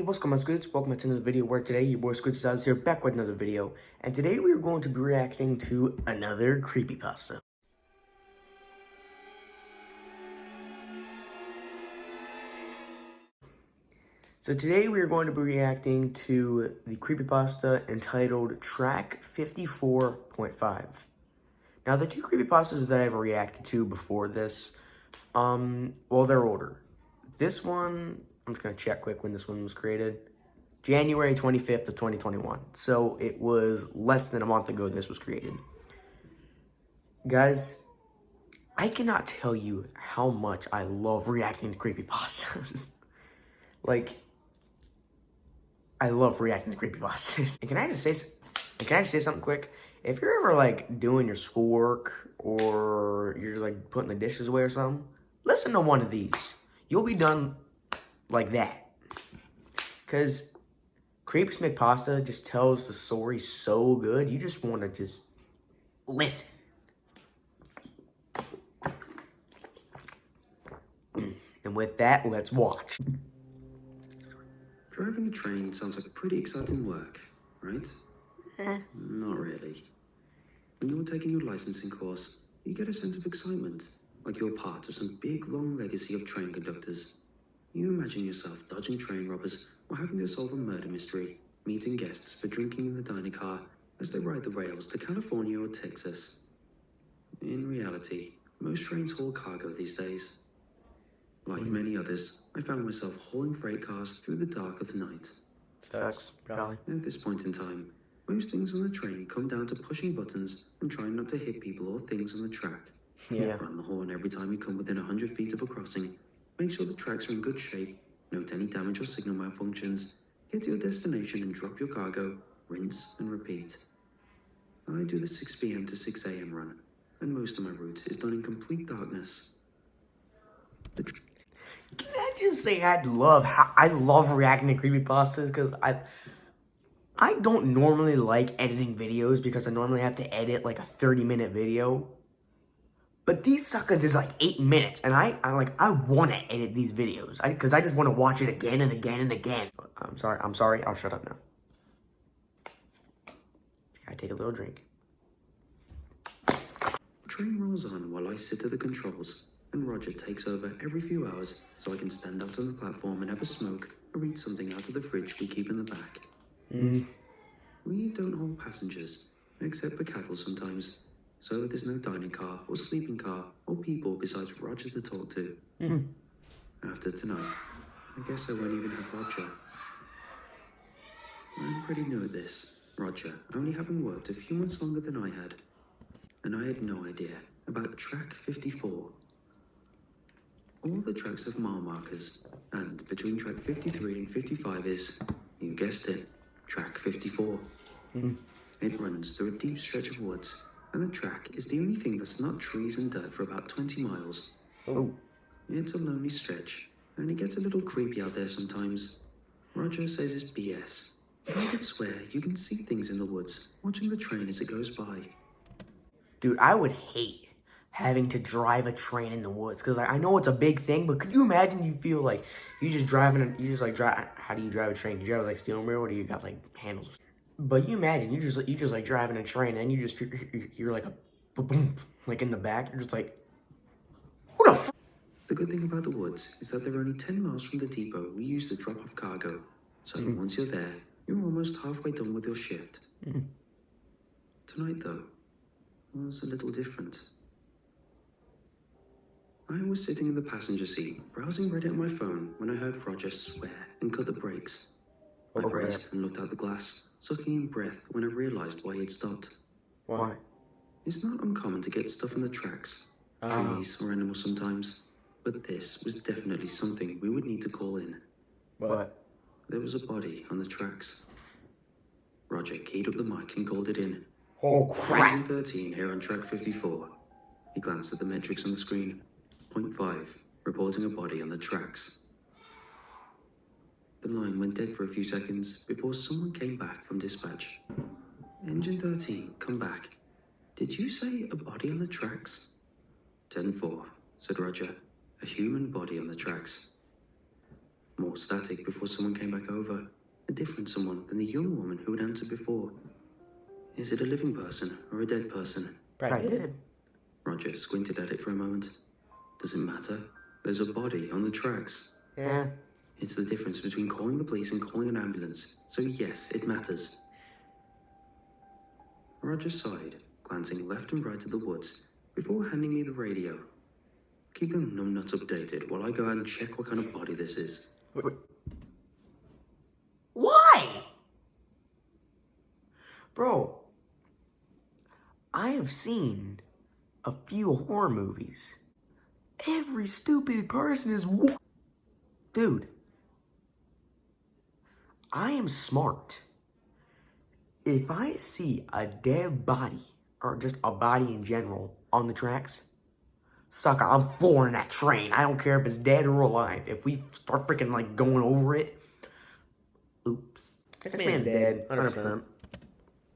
what's going on, Squids? Welcome back to another video where today your boy Squids is here back with another video. And today we are going to be reacting to another creepypasta. So today we are going to be reacting to the creepypasta entitled Track 54.5. Now the two creepypastas that I've reacted to before this, well, they're older. This one, I'm just gonna check quick when this one was created. January 25th of 2021. So it was less than a month ago this was created. Guys, I cannot tell you how much I love reacting to creepypastas. Like, I love reacting to creepypastas. And can I just say something quick? If you're ever like doing your schoolwork or you're like putting the dishes away or something, listen to one of these. You'll be done like that. Because Creeps McPasta just tells the story so good, you just want to just listen. And with that, let's watch. Driving a train sounds like pretty exciting work, right? Not really. When you're taking your licensing course, you get a sense of excitement, like you're part of some big, long legacy of train conductors. You imagine yourself dodging train robbers or having to solve a murder mystery, meeting guests for drinking in the dining car as they ride the rails to California or Texas. In reality, most trains haul cargo these days. Like many others, I found myself hauling freight cars through the dark of the night. Sucks, probably. At this point in time, most things on the train come down to pushing buttons and trying not to hit people or things on the track. Yeah. Run the horn every time you come within 100 feet of a crossing. Make sure the tracks are in good shape, note any damage or signal malfunctions, get to your destination and drop your cargo, rinse and repeat. I do the 6 p.m. to 6 a.m. run, and most of my route is done in complete darkness. Can I just say I love reacting to creepypastas because I don't normally like editing videos because I normally have to edit like a 30-minute video. But these suckers is like 8 minutes, and I want to edit these videos because I just want to watch it again and again and again. I'm sorry, I'll shut up now. I take a little drink. The train rolls on while I sit at the controls, and Roger takes over every few hours so I can stand out on the platform and have a smoke or eat something out of the fridge we keep in the back. We don't hold passengers, except for cattle sometimes. So there's no dining car or sleeping car or people besides Roger to talk to. After tonight, I guess I won't even have Roger. I'm pretty new at this, Roger only having worked a few months longer than I had. And I had no idea about track 54. All the tracks have mile markers, and between track 53 and 55 is, you guessed it, track 54. It runs through a deep stretch of woods, and the track is the only thing that's not trees and dirt for about 20 miles. Oh. It's a lonely stretch, and it gets a little creepy out there sometimes. Roger says it's BS. But I could swear you can see things in the woods, watching the train as it goes by. Dude, I would hate having to drive a train in the woods because I know it's a big thing, but could you imagine you feel like how do you drive a train? Do you drive like steering wheel or do you got like handles? But you imagine you just like driving a train and you're like a boom like in the back. You're just like, who the f? The good thing about the woods is that they're only 10 miles from the depot we use to drop off cargo. So once you're there, you're almost halfway done with your shift. Tonight though, was a little different. I was sitting in the passenger seat, browsing Reddit on my phone when I heard Roger swear and cut the brakes. I braced and looked out the glass, sucking in breath when I realized why he'd stopped. Why? It's not uncommon to get stuff on the tracks, trees or animals sometimes, but this was definitely something we would need to call in. What? There was a body on the tracks. Roger keyed up the mic and called it in. Oh crap! 13 here on track 54. He glanced at the metrics on the screen. 0.5, reporting a body on the tracks. The line went dead for a few seconds before someone came back from dispatch. Engine 13, come back. Did you say a body on the tracks? 10-4, said Roger. A human body on the tracks. More static before someone came back over. A different someone than the young woman who had answered before. Is it a living person or a dead person? Probably did. Roger squinted at it for a moment. Does it matter? There's a body on the tracks. Yeah. It's the difference between calling the police and calling an ambulance, so yes, it matters. Roger sighed, glancing left and right at the woods, before handing me the radio. Keep them numbnuts updated while I go out and check what kind of body this is. Wait. Why? Bro, I have seen a few horror movies. Every stupid person is Dude, I am smart. If I see a dead body, or just a body in general, on the tracks, sucker, I'm flooring that train. I don't care if it's dead or alive. If we start freaking like going over it, oops. This man's dead, 100%.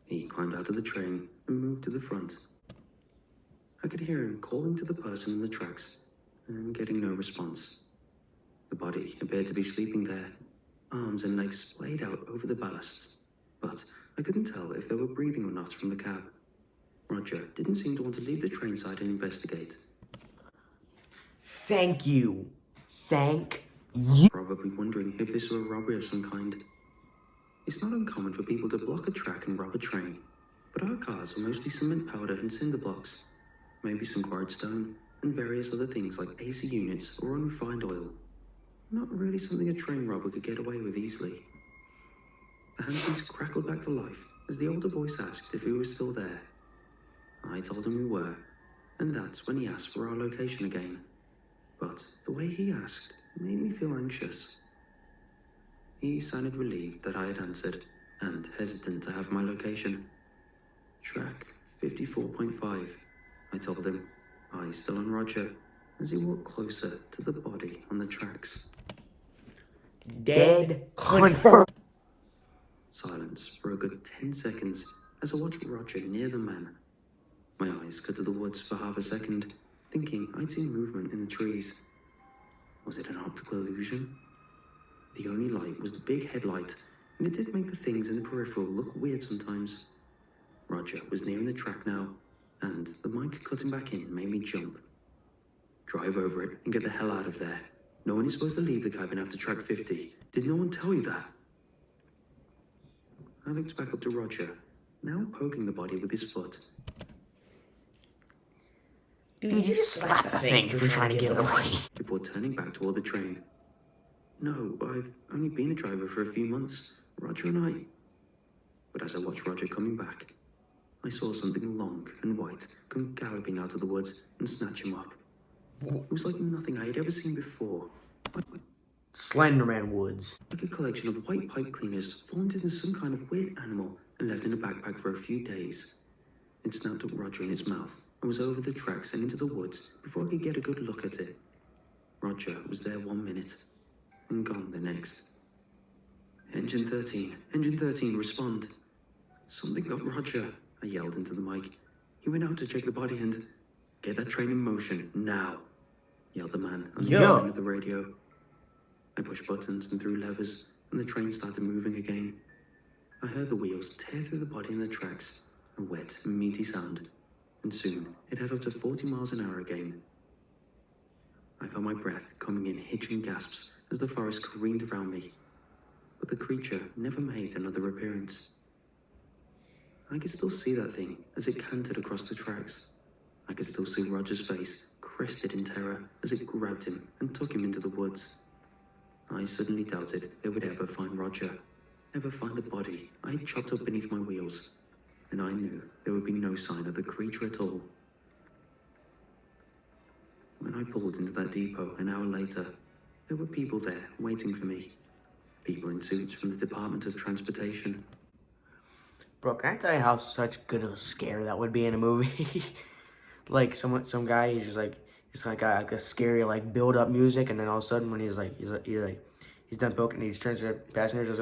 He climbed out of the train and moved to the front. I could hear him calling to the person on the tracks and getting no response. The body appeared to be sleeping there, arms and legs splayed out over the ballasts, but I couldn't tell if they were breathing or not from the cab. Roger didn't seem to want to leave the train side and investigate. Thank you. Thank you. Probably wondering if this were a robbery of some kind. It's not uncommon for people to block a track and rob a train, but our cars are mostly cement powder and cinder blocks, maybe some quarried stone, and various other things like AC units or unrefined oil. Not really something a train robber could get away with easily. The handpiece crackled back to life as the older voice asked if we were still there. I told him we were, and that's when he asked for our location again. But the way he asked made me feel anxious. He sounded relieved that I had answered, and hesitant to have my location. Track 54.5, I told him, eyes still on Roger, as he walked closer to the body on the tracks. Dead confirmed. Silence for a good 10 seconds as I watched Roger near the man. My eyes cut to the woods for half a second, thinking I'd seen movement in the trees. Was it an optical illusion? The only light was the big headlight, and it did make the things in the peripheral look weird sometimes. Roger was nearing the track now, and the mic cutting back in made me jump. Drive over it and get the hell out of there. No one is supposed to leave the cabin after track 50. Did no one tell you that? I looked back up to Roger, now poking the body with his foot. Dude, you just slap the thing for trying to get away. Before turning back toward the train. No, I've only been a driver for a few months, Roger and I. But as I watched Roger coming back, I saw something long and white come galloping out of the woods and snatch him up. It was like nothing I had ever seen before. Slenderman Woods. Like a collection of white pipe cleaners formed into some kind of weird animal and left in a backpack for a few days. It snapped up Roger in its mouth and was over the tracks and into the woods before I could get a good look at it. Roger was there 1 minute and gone the next. Engine 13, respond. Something got Roger, I yelled into the mic. He went out to check the body and... Get that train in motion, now, yelled the man on the other end of the radio. I pushed buttons and threw levers, and the train started moving again. I heard the wheels tear through the body in the tracks, a wet and meaty sound, and soon it had up to 40 miles an hour again. I felt my breath coming in hitching gasps as the forest careened around me, but the creature never made another appearance. I could still see that thing as it cantered across the tracks. I could still see Roger's face, crested in terror, as it grabbed him and took him into the woods. I suddenly doubted they would ever find Roger, ever find the body I had chopped up beneath my wheels, and I knew there would be no sign of the creature at all. When I pulled into that depot an hour later, there were people there waiting for me. People in suits from the Department of Transportation. Bro, can I tell you how such good of a scare that would be in a movie? Like some guy, he's got a scary like build up music, and then all of a sudden when he's done poking, he turns to the passengers,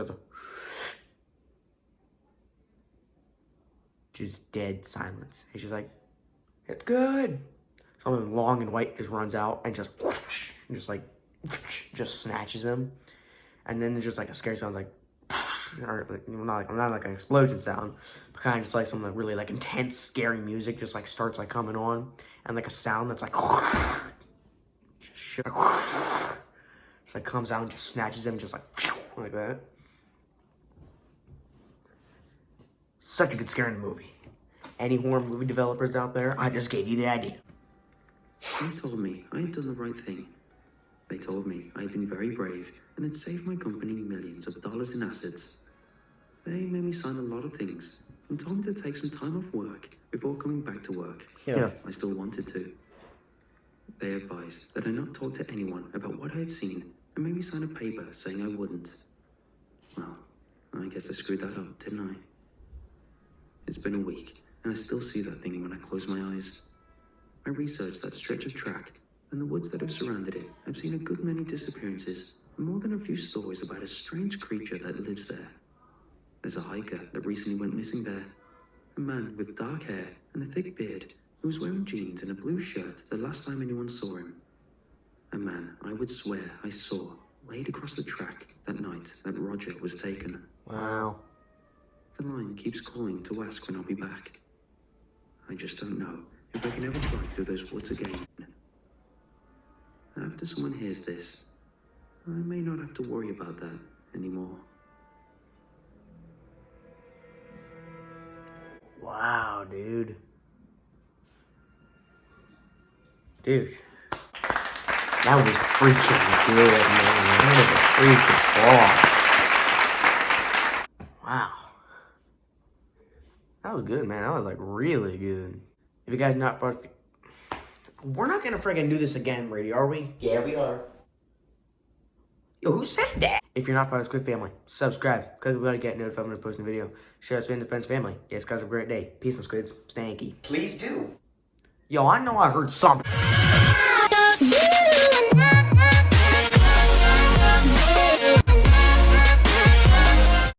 just dead silence. He's just like, it's good. Someone long and white just runs out and just snatches him. and then there's just like a scary sound like, or like, not like an explosion sound, but kind of just like some like really like intense, scary music just like starts like coming on, and like a sound that's like, just like comes out and just snatches them just like that. Such a good scary movie. Any horror movie developers out there, I just gave you the idea. They told me I had done the right thing. They told me I had been very brave and had saved my company millions of dollars in assets. They made me sign a lot of things and told me to take some time off work before coming back to work. Yeah. I still wanted to. They advised that I not talk to anyone about what I had seen and made me sign a paper saying I wouldn't. Well, I guess I screwed that up, didn't I? It's been a week, and I still see that thing when I close my eyes. I researched that stretch of track, and the woods that have surrounded it. I've seen a good many disappearances, and more than a few stories about a strange creature that lives there. There's a hiker that recently went missing there. A man with dark hair and a thick beard who was wearing jeans and a blue shirt the last time anyone saw him. A man I would swear I saw laid across the track that night that Roger was taken. Wow. The line keeps calling to ask when I'll be back. I just don't know if I can ever drive through those woods again. After someone hears this, I may not have to worry about that anymore. Wow, dude. Dude. That was freaking good, man. That was a freaking ball. Wow. That was good, man. That was like really good. If you guys not perfect, we're not gonna friggin' do this again, Brady, are we? Yeah, we are. Yo, who said that? If you're not part of the Squid family, subscribe, because we gotta get notified when we post a video. Share us with the friends family. Yes, guys, have a great day. Peace, my squids. Stanky. Please do. Yo, I know I heard something.